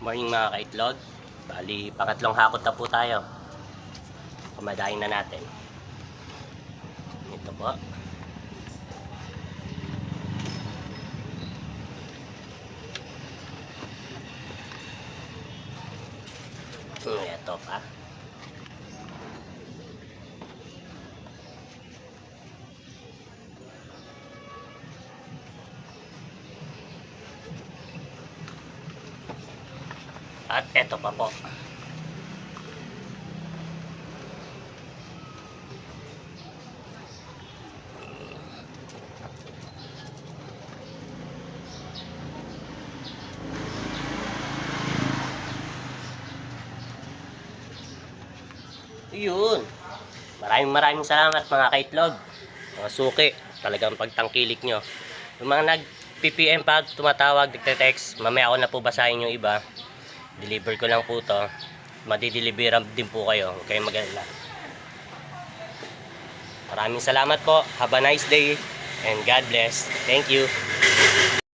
Morning mga kaitlog. Bali, pangatlong hakot na po tayo. Kumadain na natin. Ito po. Ito pa. At eto pa po. Yun. Maraming salamat mga kaitlog. Mga suki. Talagang pagtangkilik nyo. Yung mga nag-PPM pa, tumatawag, nagte-text, mamaya ako na po basahin yung iba. Deliver ko lang po to. Madideliveran din po kayo. Huwag kayong mag-alala. Maraming salamat po. Have a nice day and God bless. Thank you.